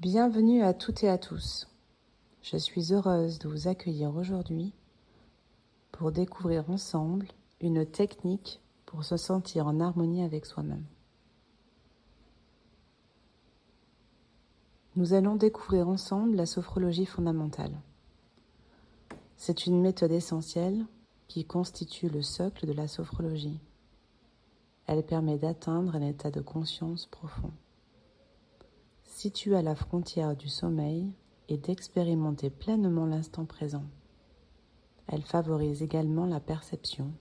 Bienvenue à toutes et à tous. Je suis heureuse de vous accueillir aujourd'hui pour découvrir ensemble une technique pour se sentir en harmonie avec soi-même. Nous allons découvrir ensemble la sophrologie fondamentale. C'est une méthode essentielle qui constitue le socle de la sophrologie. Elle permet d'atteindre un état de conscience profond. Située à la frontière du sommeil et d'expérimenter pleinement l'instant présent. Elle favorise également la perception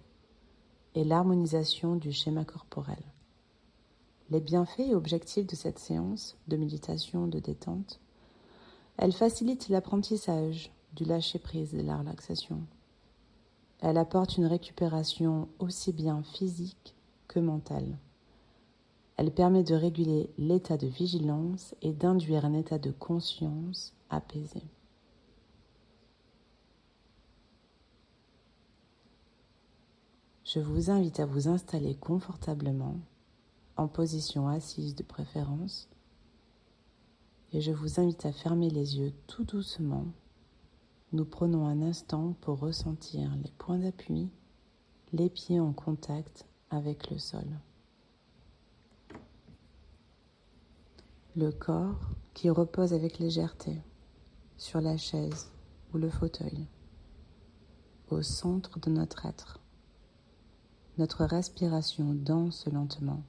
et l'harmonisation du schéma corporel. Les bienfaits et objectifs de cette séance de méditation de détente, elle facilite l'apprentissage du lâcher-prise et de la relaxation. Elle apporte une récupération aussi bien physique que mentale. Elle permet de réguler l'état de vigilance et d'induire un état de conscience apaisé. Je vous invite à vous installer confortablement, en position assise de préférence, et je vous invite à fermer les yeux tout doucement. Nous prenons un instant pour ressentir les points d'appui, les pieds en contact avec le sol. Le corps qui repose avec légèreté sur la chaise ou le fauteuil, au centre de notre être. Notre respiration danse lentement.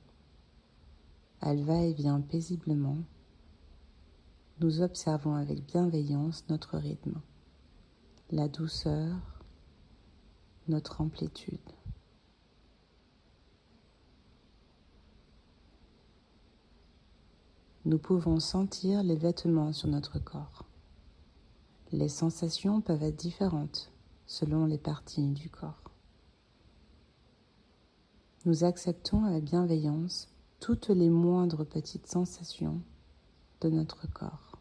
Elle va et vient paisiblement. Nous observons avec bienveillance notre rythme, la douceur, notre amplitude. Nous pouvons sentir les vêtements sur notre corps. Les sensations peuvent être différentes selon les parties du corps. Nous acceptons avec bienveillance toutes les moindres petites sensations de notre corps.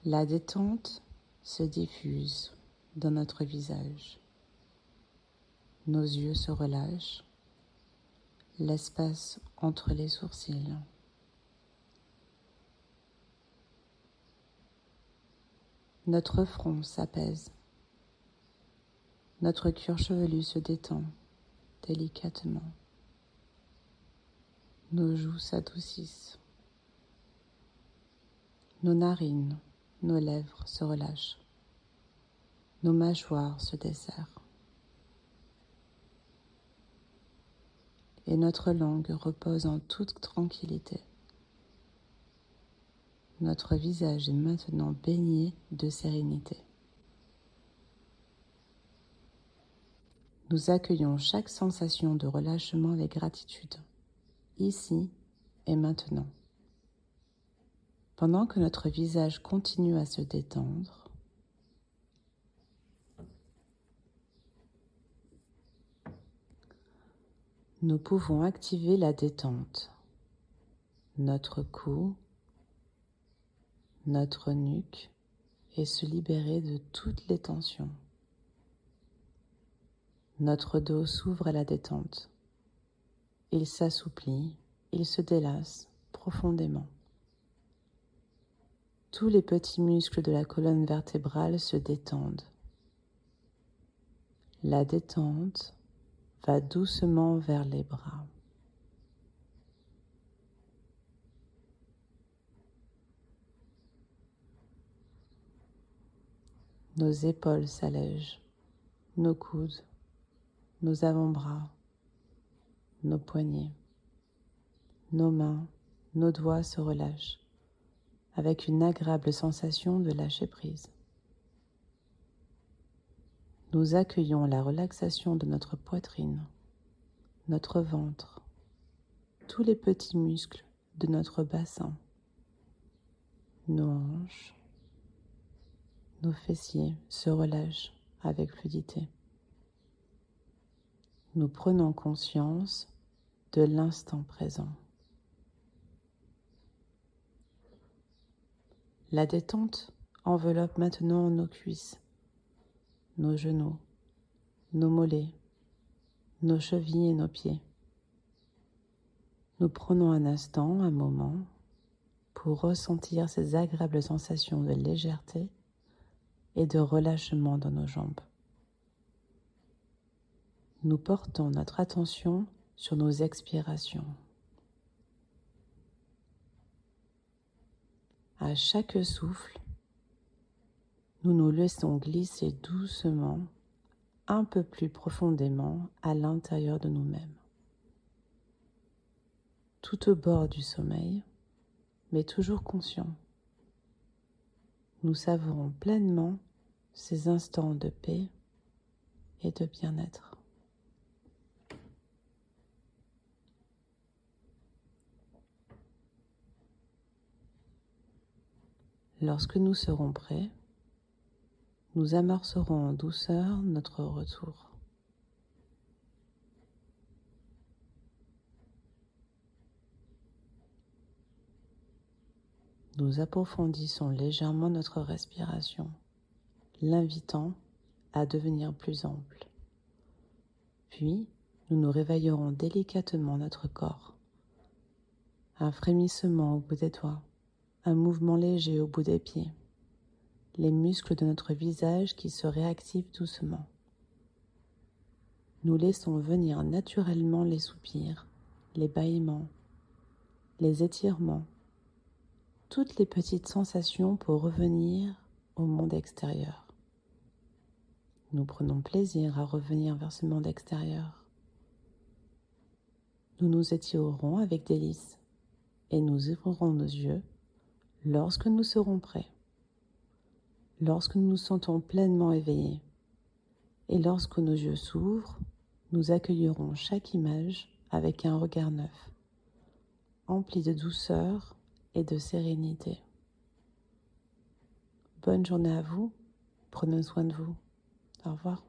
La détente se diffuse dans notre visage. Nos yeux se relâchent, l'espace entre les sourcils. Notre front s'apaise. Notre cuir chevelu se détend délicatement. Nos joues s'adoucissent. Nos narines, nos lèvres se relâchent. Nos mâchoires se desserrent. Et notre langue repose en toute tranquillité. Notre visage est maintenant baigné de sérénité. Nous accueillons chaque sensation de relâchement avec gratitude, ici et maintenant. Pendant que notre visage continue à se détendre, nous pouvons activer la détente. Notre cou, notre nuque et se libérer de toutes les tensions. Notre dos s'ouvre à la détente. Il s'assouplit, il se délasse profondément. Tous les petits muscles de la colonne vertébrale se détendent. La détente va doucement vers les bras. Nos épaules s'allègent, nos coudes, nos avant-bras, nos poignets, nos mains, nos doigts se relâchent avec une agréable sensation de lâcher prise. Nous accueillons la relaxation de notre poitrine, notre ventre, tous les petits muscles de notre bassin, nos hanches, nos fessiers se relâchent avec fluidité. Nous prenons conscience de l'instant présent. La détente enveloppe maintenant nos cuisses, nos genoux, nos mollets, nos chevilles et nos pieds. Nous prenons un instant, un moment, pour ressentir ces agréables sensations de légèreté et de relâchement dans nos jambes. Nous portons notre attention sur nos expirations. À chaque souffle, nous nous laissons glisser doucement, un peu plus profondément à l'intérieur de nous-mêmes. Tout au bord du sommeil, mais toujours conscients. Nous savourons pleinement ces instants de paix et de bien-être. Lorsque nous serons prêts, nous amorcerons en douceur notre retour. Nous approfondissons légèrement notre respiration, l'invitant à devenir plus ample. Puis, nous nous réveillerons délicatement notre corps. Un frémissement au bout des doigts, un mouvement léger au bout des pieds, les muscles de notre visage qui se réactivent doucement. Nous laissons venir naturellement les soupirs, les bâillements, les étirements, toutes les petites sensations pour revenir au monde extérieur. Nous prenons plaisir à revenir vers ce monde extérieur. Nous nous étirerons avec délice et nous ouvrirons nos yeux lorsque nous serons prêts, lorsque nous nous sentons pleinement éveillés. Et lorsque nos yeux s'ouvrent, nous accueillerons chaque image avec un regard neuf, empli de douceur et de sérénité. Bonne journée à vous, prenez soin de vous. Au revoir.